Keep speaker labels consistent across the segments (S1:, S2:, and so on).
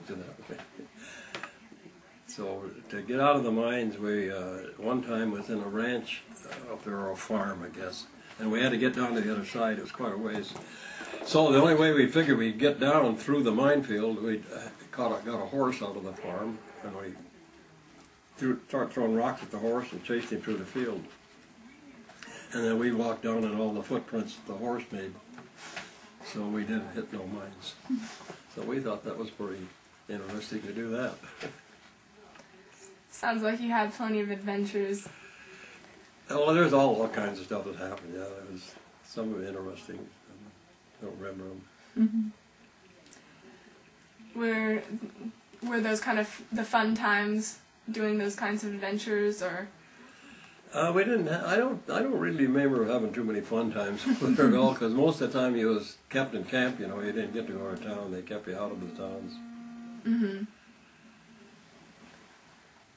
S1: to that. So to get out of the mines, we one time was in a ranch up there, or a farm, I guess, and we had to get down to the other side. It was quite a ways. So the only way we figured we'd get down through the minefield, we got a horse out of the farm, and we started throwing rocks at the horse and chased him through the field. And then we walked down on all the footprints that the horse made. So we didn't hit no mines. So we thought that was pretty interesting to do that.
S2: Sounds like you had plenty of adventures.
S1: Well, there's all kinds of stuff that happened. Yeah, there was some of it interesting. I don't remember them.
S2: Mm-hmm. Were those kind of the fun times doing those kinds of adventures, or?
S1: We didn't. I don't really remember having too many fun times with her at all. Because most of the time you was kept in camp. You know, you didn't get to go to town. They kept you out of the towns.
S2: Mm-hmm.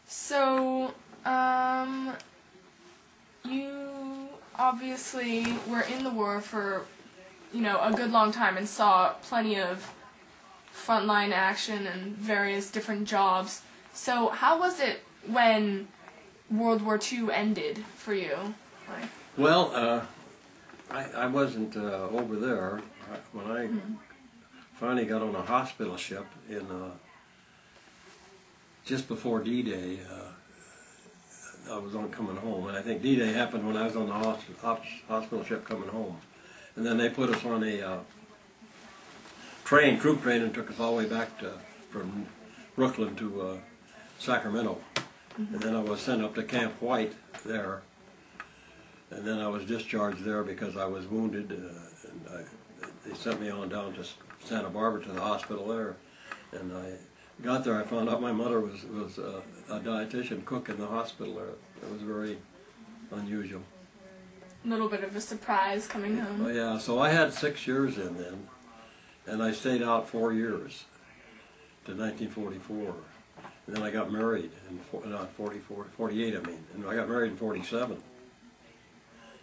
S2: So, you obviously were in the war for, a good long time and saw plenty of frontline action and various different jobs. So, how was it when World War II ended for you?
S1: Well, I wasn't over there when I finally got on a hospital ship in just before D-Day. I was coming home, and I think D-Day happened when I was on the hospital ship coming home. And then they put us on a troop train, and took us all the way back from Brooklyn to Sacramento. And then I was sent up to Camp White there, and then I was discharged there because I was wounded, and they sent me on down to Santa Barbara to the hospital there. And I got there, I found out my mother was a dietitian cook in the hospital there. It was very unusual.
S2: A little bit of a surprise coming home.
S1: Oh, yeah, so I had 6 years in then, and I stayed out 4 years to 1944. And then I got married in 48, I mean, and I got married in 47.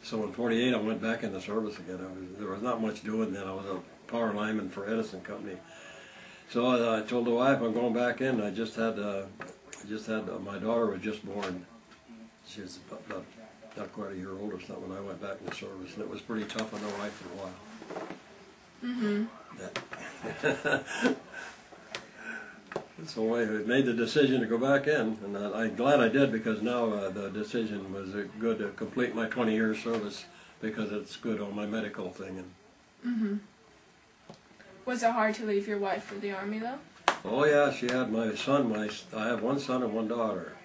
S1: So in 48 I went back in the service again. There was not much doing then. I was a power lineman for Edison Company. So I told the wife I'm going back in. I just had my daughter was just born. She was about not quite a year old or something when I went back in the service, and it was pretty tough on the wife for a while. Mm-hmm. So I made the decision to go back in, and I'm glad I did, because now the decision was good to complete my 20 years service, because it's good on my medical thing. And
S2: mm-hmm. Was it hard to leave your wife for the Army, though?
S1: Oh yeah, she had my son. I have one son and one daughter.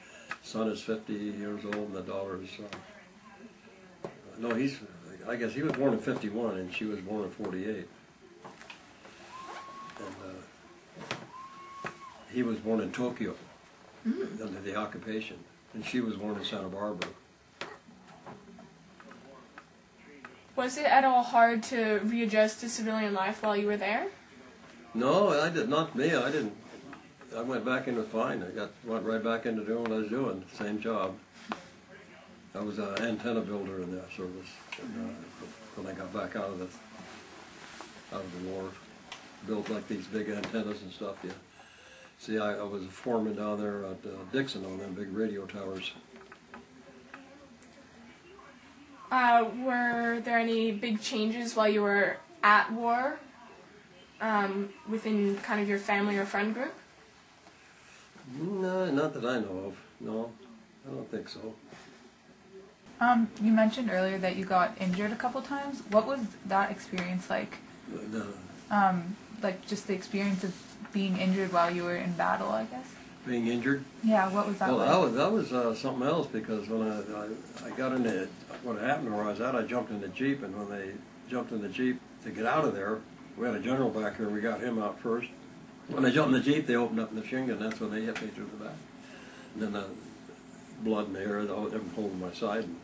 S1: Son is 50 years old, and the daughter is no, I guess he was born in 51, and she was born in 48. And he was born in Tokyo, under the occupation, and she was born in Santa Barbara.
S2: Was it at all hard to readjust to civilian life while you were there?
S1: No, I did not. Me, I didn't. I went back into fine. Went right back into doing what I was doing, same job. I was an antenna builder in that service, and, when I got back out of the war. Built like these big antennas and stuff. Yeah. See, I was a foreman down there at Dixon on them big radio towers.
S2: Were there any big changes while you were at war within kind of your family or friend group?
S1: No, not that I know of. No, I don't think so.
S3: You mentioned earlier that you got injured a couple times. What was that experience like? Like just the experience of being injured while you were in battle, I guess.
S1: Being injured?
S3: Yeah, what was that like?
S1: Well, that was something else, because when I got in it, what happened where I was at, I jumped in the Jeep, and when they jumped in the Jeep to get out of there, we had a general back here, we got him out first. When they jumped in the Jeep, they opened up the machine gun, that's when they hit me through the back. And then the blood in the air, them holding my side, and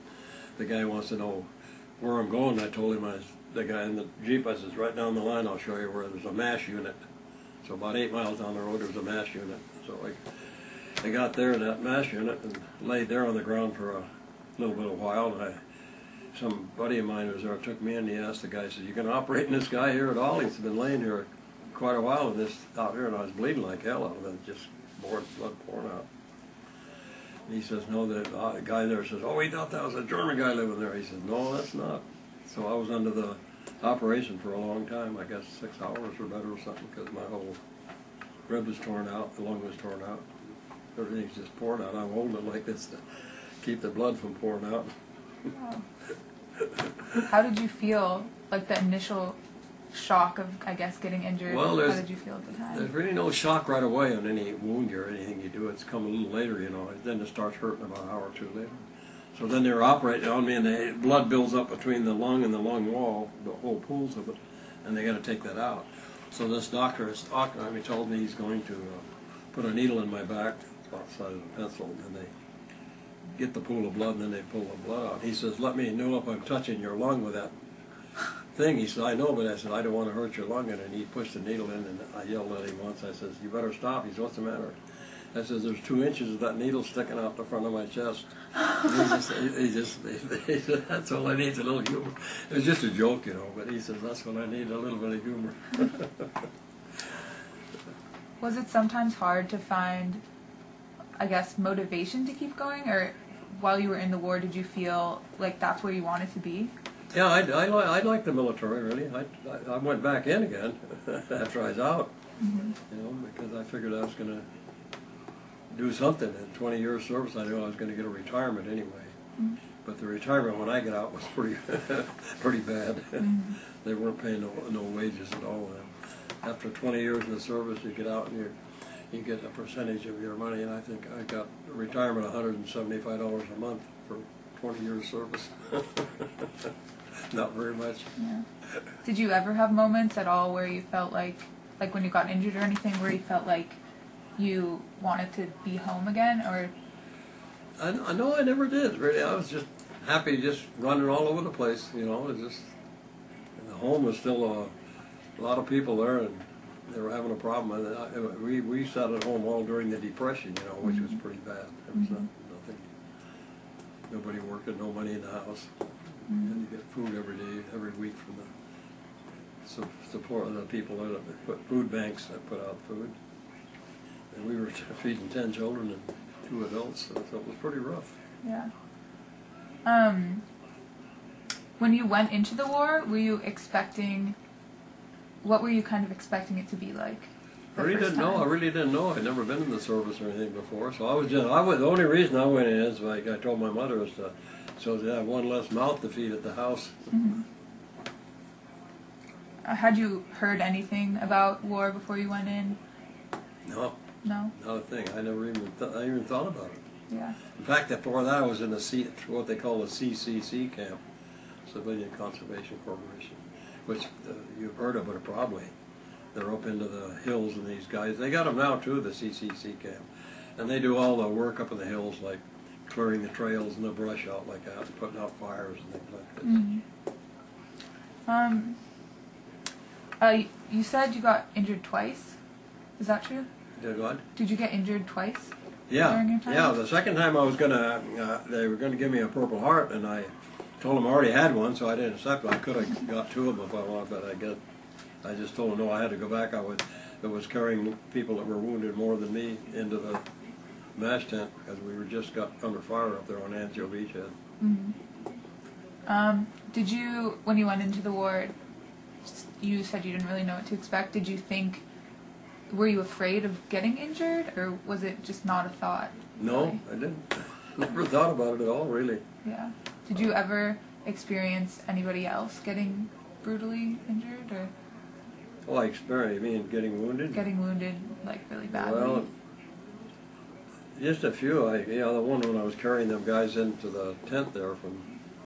S1: the guy wants to know where I'm going. I told him, the guy in the Jeep, I says, right down the line, I'll show you where there's a MASH unit. So about 8 miles down the road, there was a MASH unit. So I got there in that MASH unit and laid there on the ground for a little bit of while. And some buddy of mine was there, took me in, and he asked the guy, says, you can operate in this guy here at all? He's been laying here quite a while in this out here, and I was bleeding like hell out of it, just blood pouring out. And he says, no, the guy there says, oh, we thought that was a German guy living there. He says, no, that's not. So I was under the operation for a long time, I guess 6 hours or better or something, because my whole rib was torn out, the lung was torn out. Everything's just pouring out. I'm holding it like this to keep the blood from pouring out.
S3: Wow. How did you feel, like the initial shock of, I guess, getting injured?
S1: Well,
S3: how did you feel at the time?
S1: There's really no shock right away on any wound or anything you do. It's come a little later, you know. Then it starts hurting about an hour or two later. So then they're operating on me, and the blood builds up between the lung and the lung wall, the whole pools of it, and they got to take that out. So this doctor told me he's going to put a needle in my back, outside of the pencil, and they get the pool of blood, and then they pull the blood out. He says, let me know if I'm touching your lung with that thing. He said, I know, but I said, I don't want to hurt your lung. And he pushed the needle in, and I yelled at him once. I says, you better stop. He says, what's the matter? I says, there's 2 inches of that needle sticking out the front of my chest. He said, that's all I need is a little humor. It was just a joke, you know, but he says, that's what I need, a little bit of humor.
S3: Was it sometimes hard to find, I guess, motivation to keep going? Or while you were in the war, did you feel like that's where you wanted to be?
S1: Yeah, I like the military, really. I went back in again after I was out, you know, because I figured I was going to do something. In 20 years service, I knew I was going to get a retirement anyway. But the retirement when I got out was pretty pretty bad. They weren't paying no wages at all. And after 20 years in the service, you get out and you get a percentage of your money. And I think I got a retirement $175 a month for 20 years service. Not very much.
S3: Yeah. Did you ever have moments at all where you felt like when you got injured or anything, where you felt like you wanted to be home again? Or
S1: I know I never did, really. I was just happy just running all over the place, you know. It just, and the home was still a lot of people there, and they were having a problem. And we sat at home all during the Depression, you know, which was pretty bad. There was nothing, nobody working, no money in the house. And you get food every day, every week from the support of the people that put food banks that put out food. And we were feeding 10 children and 2 adults, so it was pretty rough.
S3: Yeah. When you went into the war, were you expecting? What were you kind of expecting it to be like?
S1: I really didn't know. I really didn't know. I'd never been in the service or anything before, so I was just. The only reason I went in is like I told my mother is so they have one less mouth to feed at the house.
S3: Had you heard anything about war before you went in?
S1: No.
S3: No.
S1: Not a thing. I never even thought about it.
S3: Yeah.
S1: In fact, before that, I was in what they call a CCC camp, Civilian Conservation Corporation, which you've heard of it probably. They're up into the hills, and these guys, they got them now too, the CCC camp, and they do all the work up in the hills, like clearing the trails and the brush out like that, and putting out fires and things like this.
S3: You said you got injured twice. Is that true?
S1: Did what?
S3: Did you get injured twice?
S1: Yeah,
S3: during your time?
S1: yeah. The second time I was they were gonna give me a Purple Heart, and I told them I already had one, so I didn't accept it. I could have got 2 of them if I wanted, but I just told them no, I had to go back. It was carrying people that were wounded more than me into the MASH tent because we were just got under fire up there on Anzio Beachhead.
S3: Did you, when you went into the war, you said you didn't really know what to expect. Did you think? Were you afraid of getting injured, or was it just not a thought?
S1: No, I didn't. Never thought about it at all, really.
S3: Yeah. Did you ever experience anybody else getting brutally injured, or?
S1: Oh, I experienced, you mean getting wounded?
S3: Getting wounded, like, really badly?
S1: Well, just a few. The one when I was carrying them guys into the tent there from